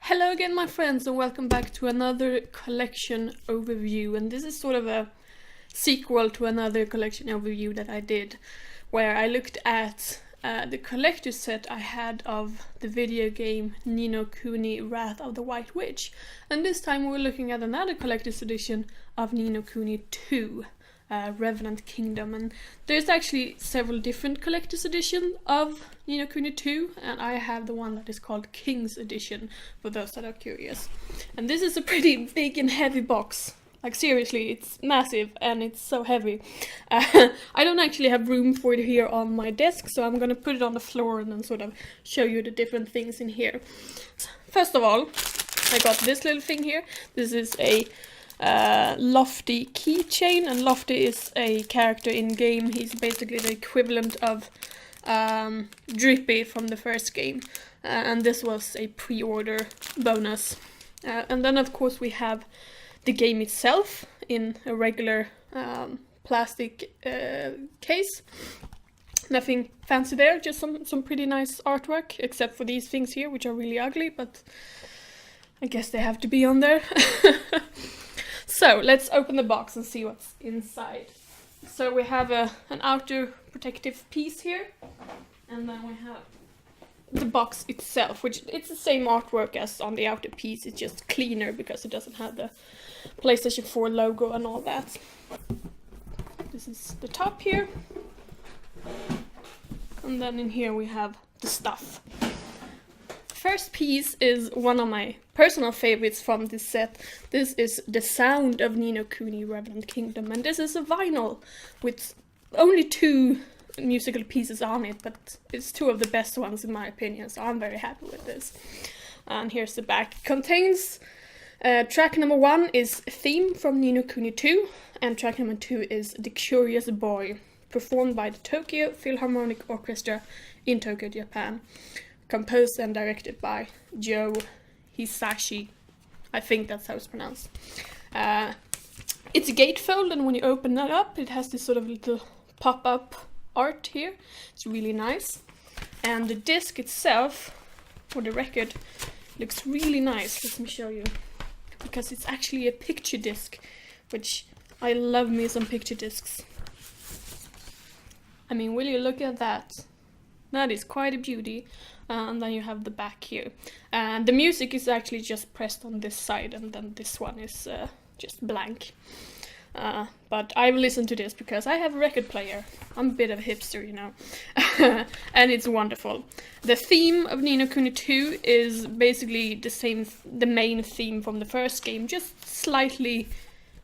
Hello again, my friends, and welcome back to another collection overview. And this is sort of a sequel to another collection overview that I did, where I looked at the collector's set I had of the video game Ni no Kuni Wrath of the White Witch. And this time we're looking at another collector's edition of Ni no Kuni 2. Revenant Kingdom, and there's actually several different collector's editions of Ni no Kuni 2, and I have the one that is called King's Edition, for those that are curious. And this is a pretty big and heavy box. Like seriously, it's massive and it's so heavy. I don't actually have room for it here on my desk, so I'm gonna put it on the floor and then sort of show you the different things in here. First of all, I got this little thing here. This is a Lofty keychain, and Lofty is a character in game. He's basically the equivalent of Drippy from the first game, and this was a pre-order bonus. And then of course we have the game itself in a regular plastic case. Nothing fancy there, just some pretty nice artwork, except for these things here, which are really ugly, but I guess they have to be on there. So let's open the box and see what's inside. So we have an outer protective piece here, and then we have the box itself, which it's the same artwork as on the outer piece. It's just cleaner because it doesn't have the PlayStation 4 logo and all that. This is the top here, and then in here we have the stuff. First piece is one of my personal favorites from this set. This is The Sound of Ni no Kuni Revenant Kingdom, and this is a vinyl with only 2 musical pieces on it, but it's 2 of the best ones in my opinion, so I'm very happy with this. And here's the back. It contains track number 1 is Theme from Ni no Kuni 2, and track number 2 is The Curious Boy, performed by the Tokyo Philharmonic Orchestra in Tokyo, Japan. Composed and directed by Joe Hisashi. I think that's how it's pronounced. It's a gatefold, and when you open that up, it has this sort of little pop-up art here. It's really nice. And the disc itself, or the record, looks really nice. Let me show you. Because it's actually a picture disc, which I love me some picture discs. I mean, will you look at that? That is quite a beauty. And then you have the back here. And the music is actually just pressed on this side, and then this one is just blank. But I will listen to this because I have a record player. I'm a bit of a hipster, you know. And it's wonderful. The theme of Ni no Kuni 2 is basically the main theme from the first game, just slightly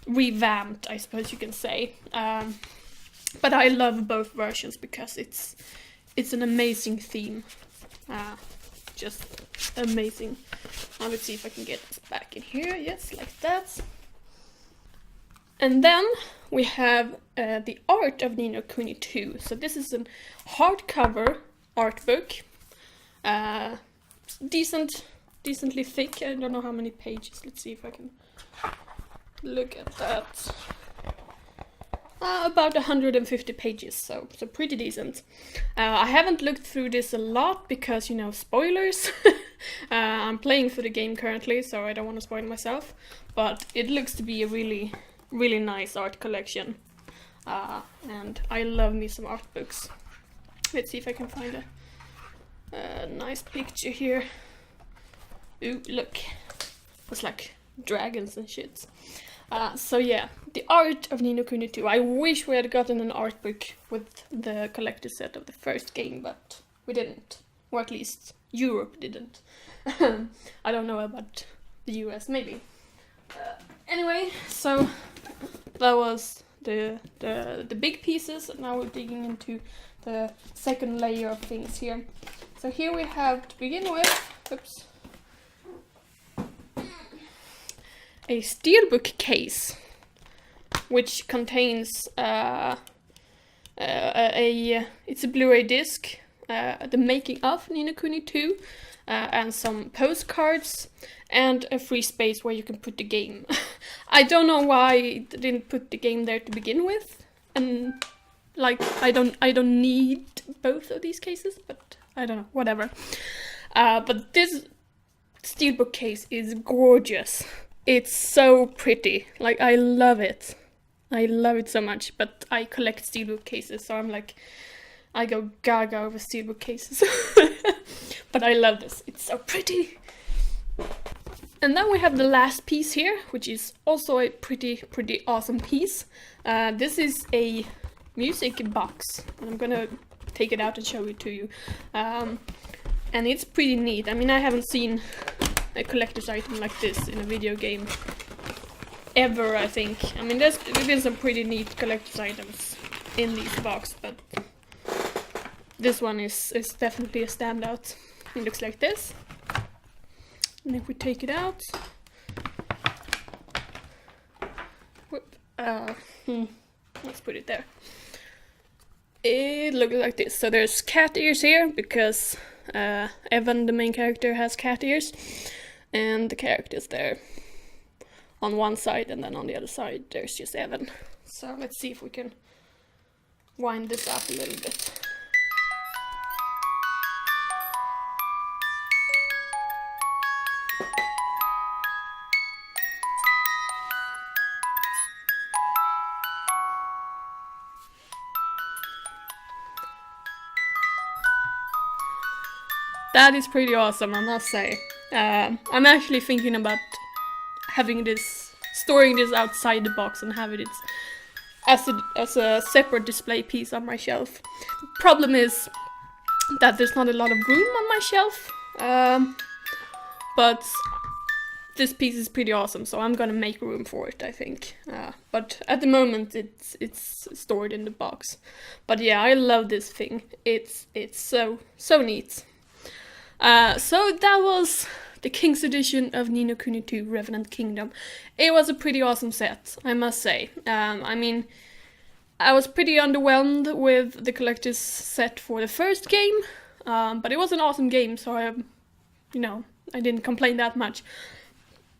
revamped, I suppose you can say. But I love both versions because it's an amazing theme. Just amazing. Now let's see if I can get this back in here. Yes, like that. And then we have the art of Ni no Kuni 2. So this is a hardcover art book. Decently thick. I don't know how many pages. Let's see if I can look at that. About 150 pages, so pretty decent. I haven't looked through this a lot because, you know, spoilers. I'm playing for the game currently, so I don't want to spoil myself. But it looks to be a really, really nice art collection. And I love me some art books. Let's see if I can find a nice picture here. Ooh, look. It's like dragons and shit. So yeah, the art of Ni no Kuni 2. I wish we had gotten an art book with the collector's set of the first game, but we didn't. Or at least Europe didn't. I don't know about the US, maybe. Anyway, so that was the big pieces, and now we're digging into the second layer of things here. So here we have, to begin with, oops, a steelbook case, which contains it's a Blu-ray disc, the making of Ni no Kuni 2, and some postcards, and a free space where you can put the game. I don't know why they didn't put the game there to begin with, and like I don't need both of these cases, but I don't know, whatever. But this steelbook case is gorgeous. It's so pretty. Like, I love it. I love it so much, but I collect steelbook cases, so I'm like, I go gaga over steelbook cases. But I love this. It's so pretty. And then we have the last piece here, which is also a pretty awesome piece. This is a music box, and I'm gonna take it out and show it to you. And it's pretty neat. I mean, I haven't seen a collector's item like this in a video game ever, I think. I mean, there's been some pretty neat collector's items in this box, but this one is definitely a standout. It looks like this. And if we take it out, whoop, let's put it there. It looks like this. So there's cat ears here because Evan, the main character, has cat ears, and the character's there on one side, and then on the other side there's just Evan. So let's see if we can wind this up a little bit. That is pretty awesome, I must say. I'm actually thinking about having this, storing this outside the box and having it as a separate display piece on my shelf. Problem is that there's not a lot of room on my shelf, but this piece is pretty awesome, so I'm gonna make room for it, I think. But at the moment it's stored in the box. But yeah, I love this thing. It's so neat. So that was the King's edition of Ni no Kuni 2 Revenant Kingdom. It was a pretty awesome set, I must say. I mean, I was pretty underwhelmed with the collector's set for the first game, but it was an awesome game, so I didn't complain that much.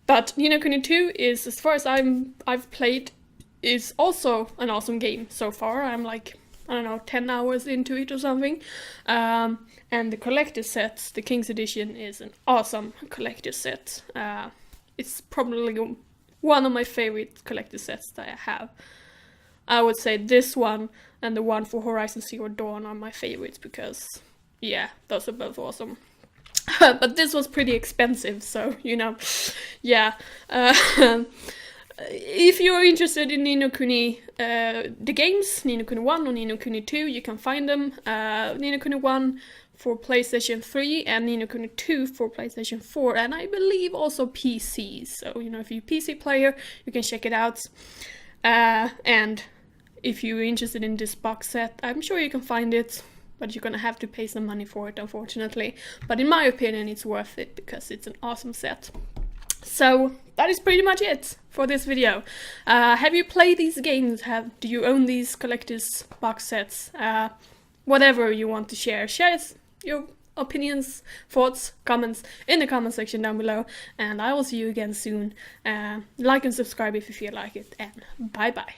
But Ni no Kuni 2 is, as far as I've played, is also an awesome game so far. I'm like, I don't know, 10 hours into it or something. And the collector's set, the King's edition, is an awesome collector's set. It's probably one of my favorite collector's sets that I have. I would say this one and the one for Horizon Zero Dawn are my favorites because, yeah, those are both awesome. But this was pretty expensive, so, yeah. If you're interested in Ni no Kuni, the games, Ni no Kuni 1 or Ni no Kuni 2, you can find them. Ni no Kuni 1 for PlayStation 3 and Ni no Kuni 2 for PlayStation 4, and I believe also PC. So, if you're a PC player, you can check it out. And if you're interested in this box set, I'm sure you can find it, but you're gonna have to pay some money for it, unfortunately. But in my opinion, it's worth it because it's an awesome set. So that is pretty much it for this video. Have you played these games? Do you own these collector's box sets? Whatever you want to share your opinions, thoughts, comments in the comment section down below, and I will see you again soon. Like and subscribe if you feel like it, and bye bye.